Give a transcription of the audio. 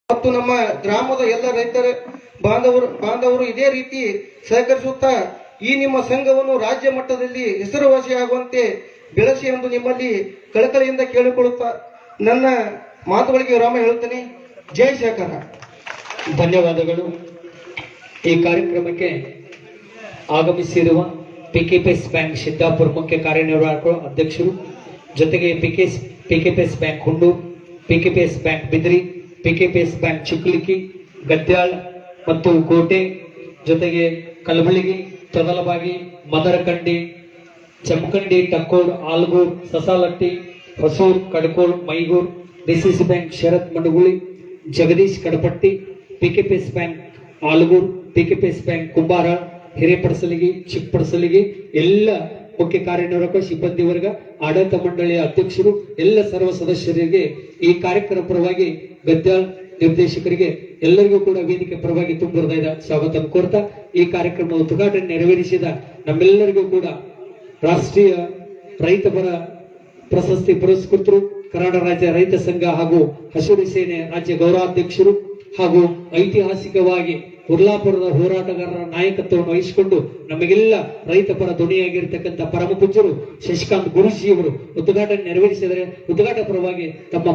ಮತ್ತು ನಮ್ಮ ಗ್ರಾಮದ ಎಲ್ಲ ರೈತರ ಬಾಂಧವರು ಇದೇ ರೀತಿ ಸಹಕರಿಸುತ್ತಾ ಈ ನಿಮ್ಮ ಸಂಘವನ್ನು ರಾಜ್ಯ ಮಟ್ಟದಲ್ಲಿ ಹೆಸರುವಾಸಿಯಾಗುವಂತೆ ಬೆಳೆಸಿ ಎಂದು ನಿಮ್ಮಲ್ಲಿ ಕಳಕಳಿಯಿಂದ ಕೇಳಿಕೊಳ್ಳುತ್ತಾ ನನ್ನ ಮಾತುಗಳಿಗೆ ವಿರಾಮ ಹೇಳುತ್ತೇನೆ. ಜೈ ಸಹಕಾರ. ಧನ್ಯವಾದಗಳು. ಈ ಕಾರ್ಯಕ್ರಮಕ್ಕೆ ಆಗಮಿಸಿರುವ ಪಿಕೆಪಿಎಸ್ ಬ್ಯಾಂಕ್ ಸಿದ್ದಾಪುರ ಮುಖ್ಯ ಕಾರ್ಯನಿರ್ವಾಹಕ ಅಧ್ಯಕ್ಷರು, ಜೊತೆಗೆ PKPS bank Hundur, PKPS bank Bidri, PKPS bank Chikkalikki, Gadyal ಮತ್ತು ಕೋಟೆ, ಜೊತೆಗೆ Kalabulagi, Todalabagi, Madarakandi, Chamakandi, Takkod, Algur, Sasalatti, Hosur, Kadakod, Maigur, DCC bank Sharath Madaguli, Jagadish Kadapatti, PKPS bank Algur, PKPS bank Kumbara, Hirepadasalagi, ಚಿಕ್ಕಪಡಸಲಿಗಿ, ಎಲ್ಲ ಮುಖ್ಯ ಕಾರ್ಯನಿರ್ವಾಹಕ ಸಿಬ್ಬಂದಿ ವರ್ಗ, ಆಡಳಿತ ಮಂಡಳಿಯ ಅಧ್ಯಕ್ಷರು, ಎಲ್ಲ ಸರ್ವ ಸದಸ್ಯರಿಗೆ ಈ ಕಾರ್ಯಕ್ರಮ ಪರವಾಗಿ ಗದ್ಯಾಳ್ ನಿರ್ದೇಶಕರಿಗೆ ಎಲ್ಲರಿಗೂ ಕೂಡ ವೇದಿಕೆ ಪರವಾಗಿ ತುಂಬ ಹೃದಯದ ಸ್ವಾಗತ ಕೋರ್ತಾ ಈ ಕಾರ್ಯಕ್ರಮ ಉದ್ಘಾಟನೆ ನೆರವೇರಿಸಿದ ನಮ್ಮೆಲ್ಲರಿಗೂ ಕೂಡ ರಾಷ್ಟ್ರೀಯ ರೈತಪರ ಪ್ರಶಸ್ತಿ ಪುರಸ್ಕೃತರು, ಕರ್ನಾಟಕ ರಾಜ್ಯ ರೈತ ಸಂಘ ಹಾಗೂ ಹಸಿರು ಸೇನೆ ರಾಜ್ಯ ಗೌರವಾಧ್ಯಕ್ಷರು ಹಾಗೂ ಐತಿಹಾಸಿಕವಾಗಿ ಉರ್ಲಾಪುರದ ಹೋರಾಟಗಾರರ ನಾಯಕತ್ವವನ್ನು ವಹಿಸಿಕೊಂಡು ನಮಗೆಲ್ಲ ರೈತಪರ ಧ್ವನಿಯಾಗಿರ್ತಕ್ಕಂಥ ಪರಮ ಪೂಜ್ಯರು ಶಶಿಕಾಂತ್ ಗುರೂಜಿಯವರು ಉದ್ಘಾಟನೆ ನೆರವೇರಿಸಿದರೆ ಉದ್ಘಾಟನಾ ಪರವಾಗಿ ತಮ್ಮ